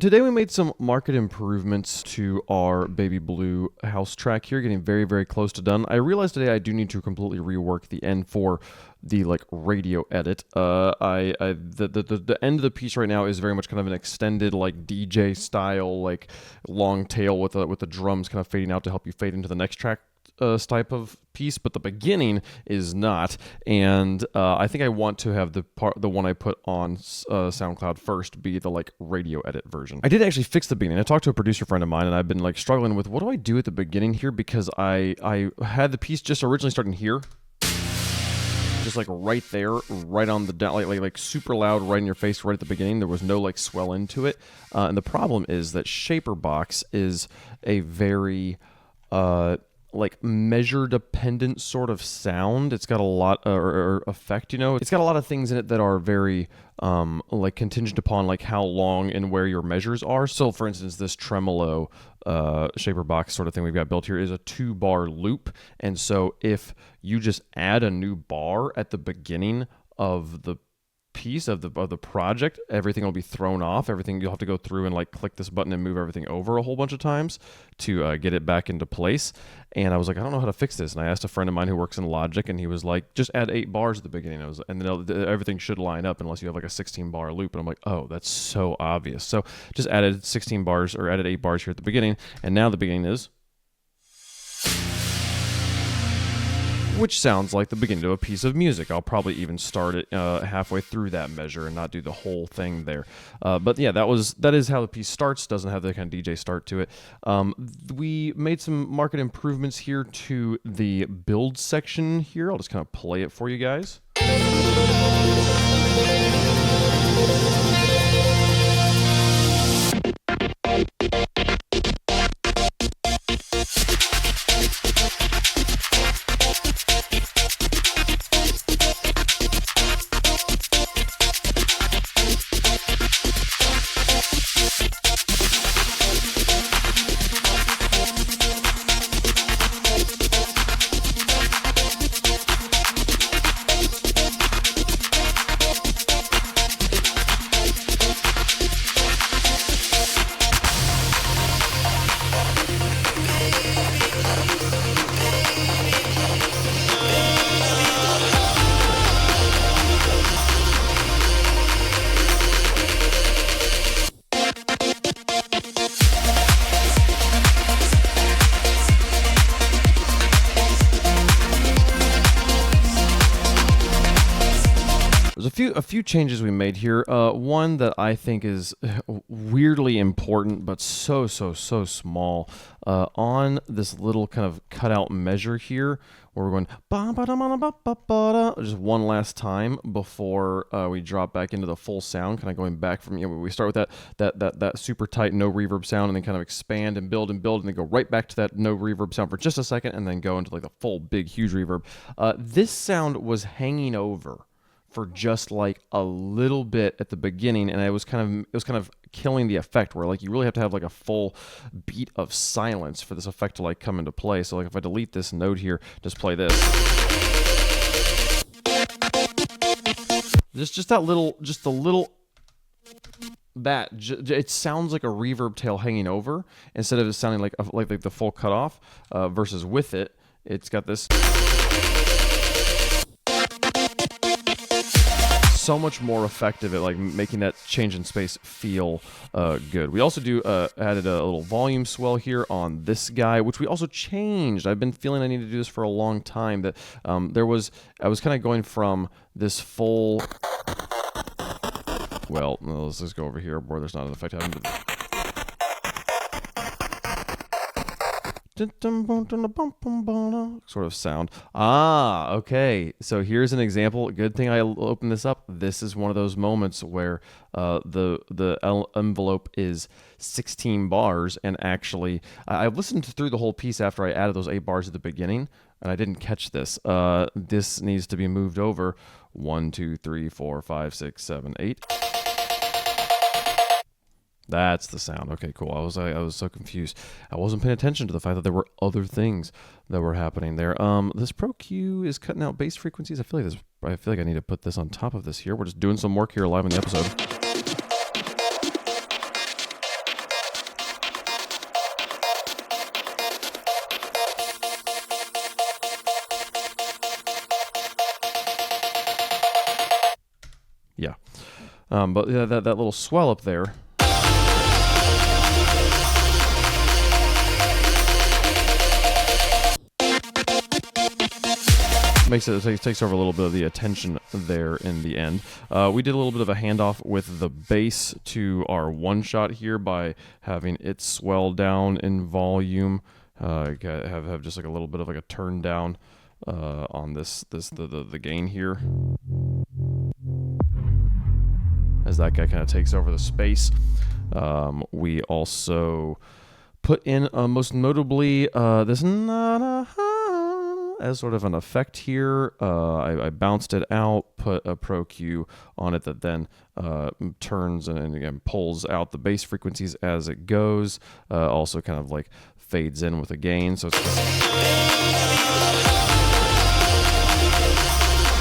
Today we made some market improvements to our Baby Blue house track here, getting very, very close to done. I realized today I do need to completely rework the end for the radio edit. The end of the piece right now is very much kind of an extended DJ style long tail with the drums kind of fading out to help you fade into the next track type of piece, but the beginning is not, and I think I want to have the one I put on SoundCloud first be the radio edit version. I did actually fix the beginning. I talked to a producer friend of mine, and I've been struggling with what do I do at the beginning here, because I had the piece just originally starting here, just right there, right on the down, super loud, right in your face, right at the beginning. There was no swell into it, and the problem is that Shaper Box is a very measure dependent sort of sound. It's got a lot or effect, it's got a lot of things in it that are very contingent upon how long and where your measures are. So for instance, this tremolo Shaper Box sort of thing we've got built here is a 2-bar loop, and so if you just add a new bar at the beginning of the piece of the project, everything will be thrown off. You'll have to go through and click this button and move everything over a whole bunch of times to get it back into place. And I was like, I don't know how to fix this. And I asked a friend of mine who works in Logic, and he was like, just add 8 bars at the beginning. And then everything should line up unless you have a 16-bar loop. And I'm like, oh, that's so obvious. So just added 16 bars or added 8 bars here at the beginning, and now the beginning is, which sounds like the beginning of a piece of music. I'll probably even start it halfway through that measure and not do the whole thing there. But yeah, that is how the piece starts. Doesn't have the kind of DJ start to it. We made some market improvements here to the build section here. I'll just kind of play it for you guys. There's a few changes we made here. One that I think is weirdly important, but so small. On this little kind of cutout measure here, where we're going just one last time before we drop back into the full sound, kind of going back from, we start with that super tight no reverb sound, and then kind of expand and build and then go right back to that no reverb sound for just a second, and then go into the full big huge reverb. This sound was hanging over for just a little bit at the beginning, and it was kind of killing the effect, where you really have to have a full beat of silence for this effect to come into play. So if I delete this note here, just play this, just a little it sounds like a reverb tail hanging over instead of it sounding like the full cutoff, versus with it, it's got this so much more effective at making that change in space feel good. We also added a little volume swell here on this guy, which we also changed. I've been feeling I need to do this for a long time. That I was kind of going from this full. Well, let's just go over here where there's not an effect. Sort of sound. Okay. So here's an example. Good thing I opened this up. This is one of those moments where the envelope is 16 bars, and actually, I listened through the whole piece after I added those 8 bars at the beginning, and I didn't catch this. This needs to be moved over 1, 2, 3, 4, 5, 6, 7, 8. That's the sound. Okay, cool. I was so confused. I wasn't paying attention to the fact that there were other things that were happening there. This Pro Q is cutting out bass frequencies. I feel like I need to put this on top of this here. We're just doing some work here live in the episode. But yeah, that little swell up there takes over a little bit of the attention there in the end. We did a little bit of a handoff with the bass to our one shot here by having it swell down in volume. Have just like a little bit of like a turn down on the gain here, as that guy kind of takes over the space. We also put in most notably this as sort of an effect here. I bounced it out, put a Pro Q on it that then turns and again pulls out the bass frequencies as it goes. Also kind of like fades in with a gain, so it's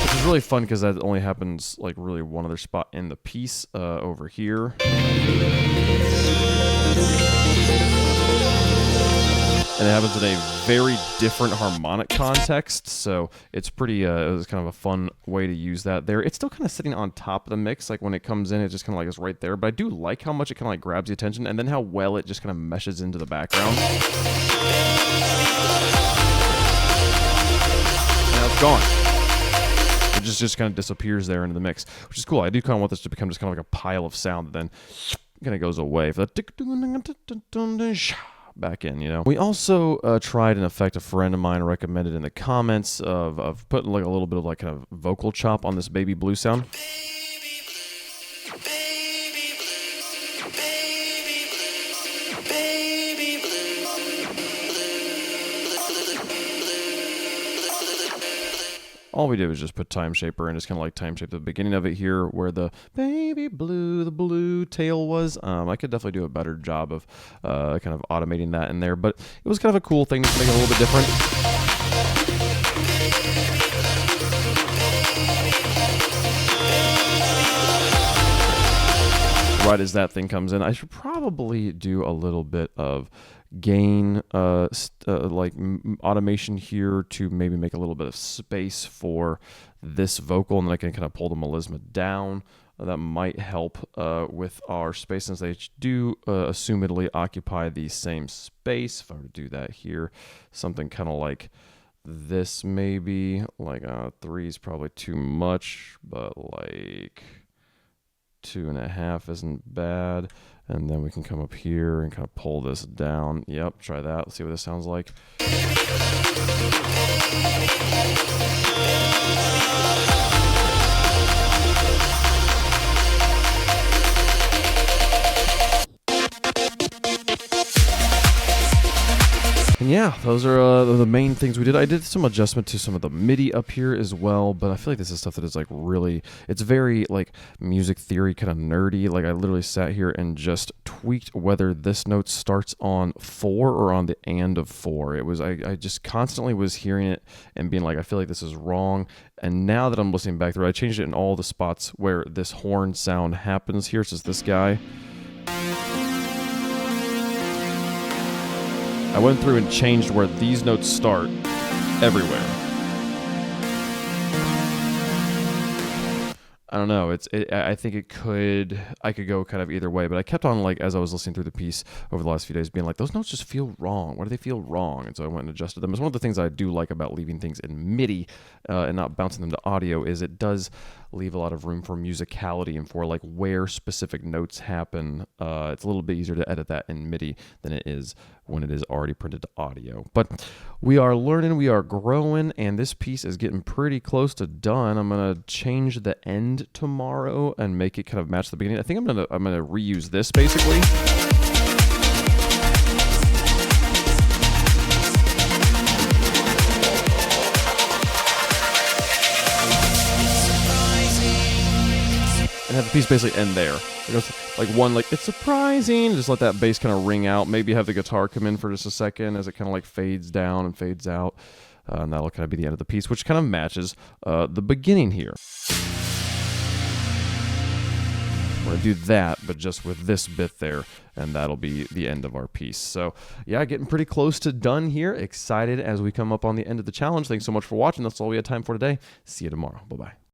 which is really fun because that only happens like really one other spot in the piece over here. And it happens in a very different harmonic context, so it's pretty, it was kind of a fun way to use that there. It's still kind of sitting on top of the mix, like when it comes in, it just kind of like is right there, but I do like how much it kind of like grabs the attention, and then how well it just kind of meshes into the background. And now it's gone. It just kind of disappears there into the mix, which is cool. I do kind of want this to become just kind of like a pile of sound that then kind of goes away. For that back in, you know. We also tried an effect a friend of mine recommended in the comments of putting like a little bit of like kind of vocal chop on this baby blue sound. All we did was just put time shaper and just kind of like time shape the beginning of it here where the baby blue, the blue tail was. I could definitely do a better job of kind of automating that in there, but it was kind of a cool thing to make it a little bit different. Right as that thing comes in, I should probably do a little bit of gain like automation here to maybe make a little bit of space for this vocal, and then I can kind of pull the melisma down. That might help with our space, since they do assumedly occupy the same space. If I were to do that here, something kind of like this maybe, like 3 is probably too much, but like 2.5 isn't bad. And then we can come up here and kind of pull this down. Yep, try that. Let's see what this sounds like. And yeah, those are the main things we did. I did some adjustment to some of the MIDI up here as well, but I feel like this is stuff that is like really, it's very like music theory kind of nerdy. Like I literally sat here and just tweaked whether this note starts on 4 or on the and of 4. It was, I just constantly was hearing it and being like, I feel like this is wrong. And now that I'm listening back through, I changed it in all the spots where this horn sound happens here. It's just this guy. I went through and changed where these notes start everywhere. I don't know. I think I could go kind of either way, but I kept on, like, as I was listening through the piece over the last few days, being like, those notes just feel wrong. Why do they feel wrong? And so I went and adjusted them. It's one of the things I do like about leaving things in MIDI and not bouncing them to audio, is it does leave a lot of room for musicality and for like where specific notes happen. It's a little bit easier to edit that in MIDI than it is when it is already printed to audio. But we are learning, we are growing, and this piece is getting pretty close to done. I'm gonna change the end tomorrow and make it kind of match the beginning. I think I'm gonna reuse this basically. And have the piece basically end there. It goes like one, like, it's surprising. Just let that bass kind of ring out. Maybe have the guitar come in for just a second as it kind of like fades down and fades out. And that'll kind of be the end of the piece, which kind of matches the beginning here. We're going to do that, but just with this bit there, and that'll be the end of our piece. So, yeah, getting pretty close to done here. Excited as we come up on the end of the challenge. Thanks so much for watching. That's all we had time for today. See you tomorrow. Bye-bye.